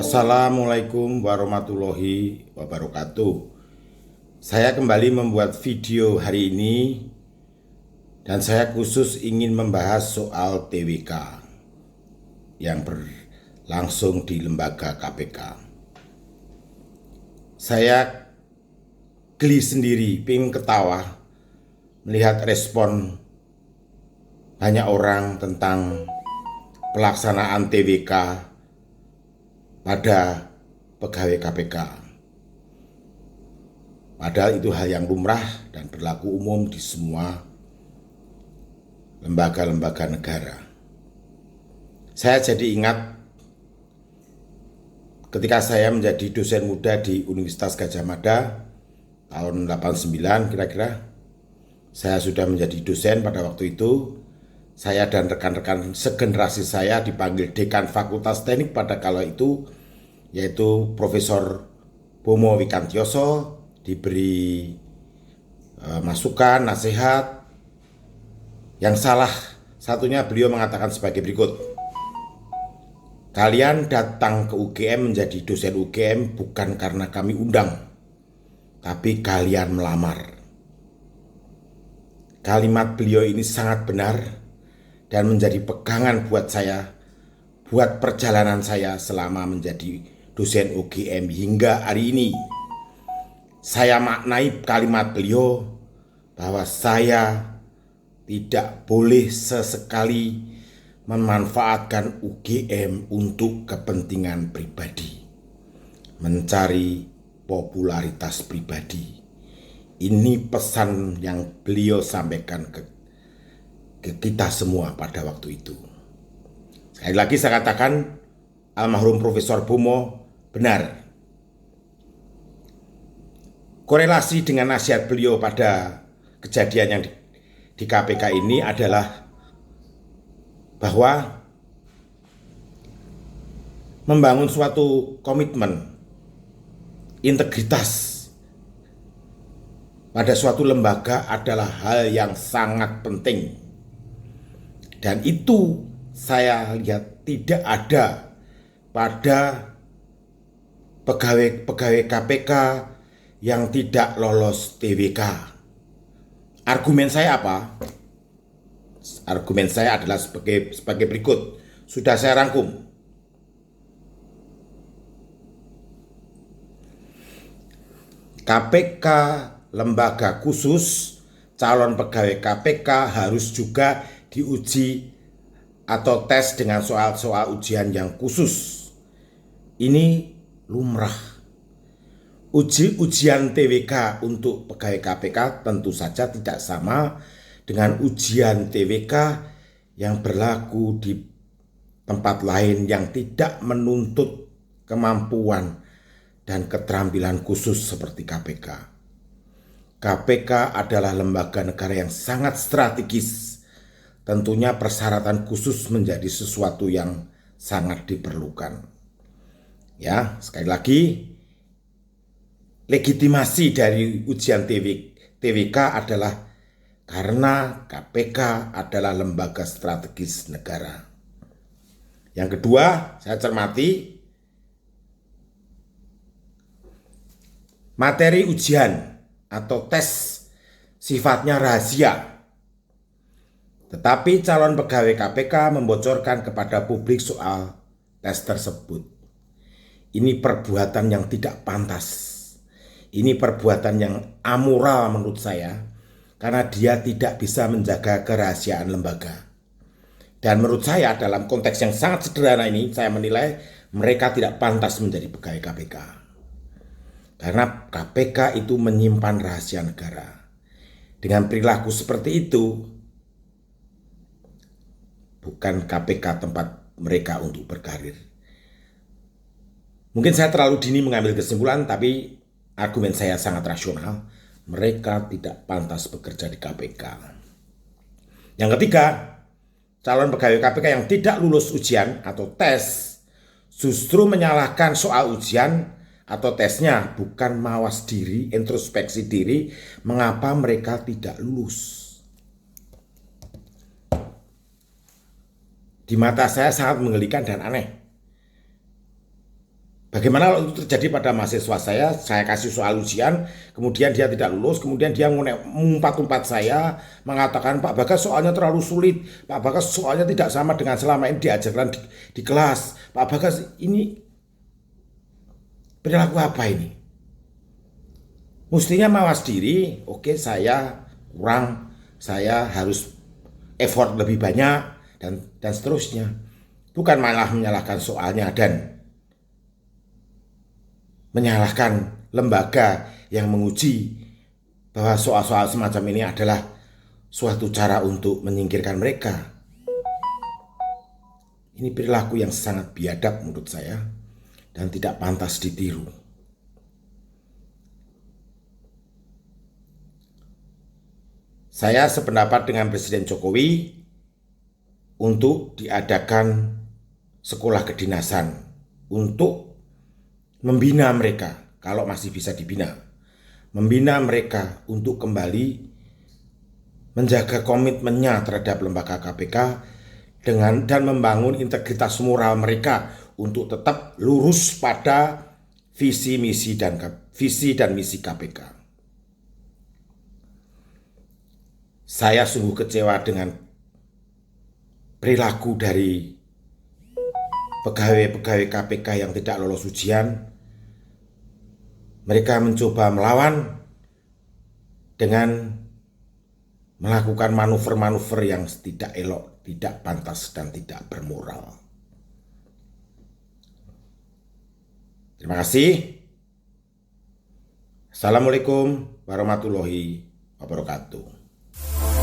Assalamualaikum warahmatullahi wabarakatuh. Saya kembali membuat video hari ini dan saya khusus ingin membahas soal TWK yang berlangsung di lembaga KPK. Saya geli sendiri, pengen ketawa melihat respon banyak orang tentang pelaksanaan TWK pada pegawai KPK. Padahal itu hal yang lumrah dan berlaku umum di semua lembaga-lembaga negara. Saya jadi ingat ketika saya menjadi dosen muda di Universitas Gadjah Mada tahun 89 kira-kira. Saya sudah menjadi dosen pada waktu itu. Saya dan rekan-rekan segenerasi saya dipanggil Dekan Fakultas Teknik pada kala itu, yaitu Profesor Bomo Wikantioso, diberi masukan, nasihat. Yang salah satunya beliau mengatakan sebagai berikut: kalian datang ke UGM menjadi dosen UGM bukan karena kami undang, tapi kalian melamar. Kalimat beliau ini sangat benar dan menjadi pegangan buat saya, buat perjalanan saya selama menjadi dosen UGM hingga hari ini. Saya maknai kalimat beliau bahwa saya tidak boleh sesekali memanfaatkan UGM untuk kepentingan pribadi, mencari popularitas pribadi. Ini pesan yang beliau sampaikan ke kita semua pada waktu itu. Sekali lagi saya katakan, almarhum Profesor Bomo benar. Korelasi dengan nasihat beliau pada kejadian yang di KPK ini adalah bahwa membangun suatu komitmen, integritas pada suatu lembaga adalah hal yang sangat penting. Dan itu saya lihat tidak ada pada pegawai KPK yang tidak lolos TWK. Argumen saya apa? Argumen saya adalah sebagai berikut. Sudah saya rangkum. KPK lembaga khusus, calon pegawai KPK harus juga diuji atau tes dengan soal-soal ujian yang khusus. Ini lumrah. Ujian TWK untuk pegawai KPK tentu saja tidak sama dengan ujian TWK yang berlaku di tempat lain yang tidak menuntut kemampuan dan keterampilan khusus seperti KPK. KPK adalah lembaga negara yang sangat strategis. Tentunya persyaratan khusus menjadi sesuatu yang sangat diperlukan. Ya, sekali lagi, legitimasi dari ujian TWK adalah karena KPK adalah lembaga strategis negara. Yang kedua, saya cermati materi ujian atau tes sifatnya rahasia. Tetapi calon pegawai KPK membocorkan kepada publik soal tes tersebut. Ini perbuatan yang tidak pantas. Ini perbuatan yang amoral menurut saya, karena dia tidak bisa menjaga kerahasiaan lembaga. Dan menurut saya dalam konteks yang sangat sederhana ini, saya menilai mereka tidak pantas menjadi pegawai KPK. Karena KPK itu menyimpan rahasia negara. Dengan perilaku seperti itu, bukan KPK tempat mereka untuk berkarir. Mungkin saya terlalu dini mengambil kesimpulan, tapi argumen saya sangat rasional. Mereka tidak pantas bekerja di KPK. Yang ketiga, calon pegawai KPK yang tidak lulus ujian atau tes justru menyalahkan soal ujian atau tesnya, bukan mawas diri, introspeksi diri, mengapa mereka tidak lulus. Di mata saya sangat menggelikan dan aneh. Bagaimana kalau itu terjadi pada mahasiswa saya kasih soal ujian, kemudian dia tidak lulus, kemudian dia mengumpat-umpat saya, mengatakan Pak Bagas soalnya terlalu sulit, Pak Bagas soalnya tidak sama dengan selama ini diajarkan di kelas, Pak Bagas ini perilaku apa ini? Mestinya mawas diri, oke saya kurang, saya harus effort lebih banyak, dan seterusnya. Bukan malah menyalahkan soalnya dan menyalahkan lembaga yang menguji bahwa soal-soal semacam ini adalah suatu cara untuk menyingkirkan mereka. Ini perilaku yang sangat biadab menurut saya dan tidak pantas ditiru. Saya sependapat dengan Presiden Jokowi untuk diadakan sekolah kedinasan untuk membina mereka, kalau masih bisa dibina, membina mereka untuk kembali menjaga komitmennya terhadap lembaga KPK dan membangun integritas moral mereka untuk tetap lurus pada visi dan misi KPK. Saya sungguh kecewa dengan perilaku dari pegawai-pegawai KPK yang tidak lolos ujian. Mereka mencoba melawan dengan melakukan manuver-manuver yang tidak elok, tidak pantas, dan tidak bermoral. Terima kasih. Assalamualaikum warahmatullahi wabarakatuh.